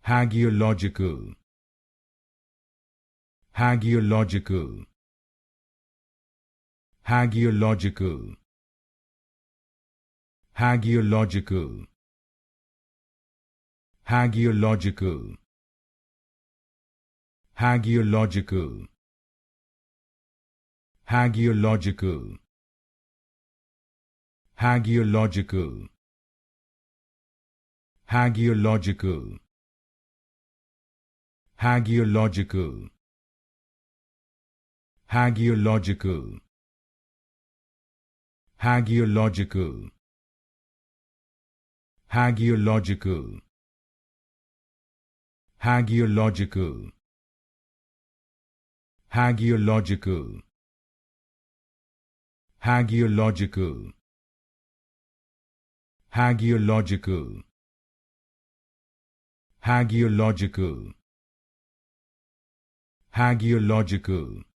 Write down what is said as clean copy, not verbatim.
Hagiological. Hagiological. Hagiological. Hagiological. Hagiological. Hagiological. Hagiological. Hagiological. Hagiological. Hagiological. Hagiological. Hagiological. Hagiological. Hagiological. Hagiological. Hagiological. Hagiological. Hagiological. Hagiological.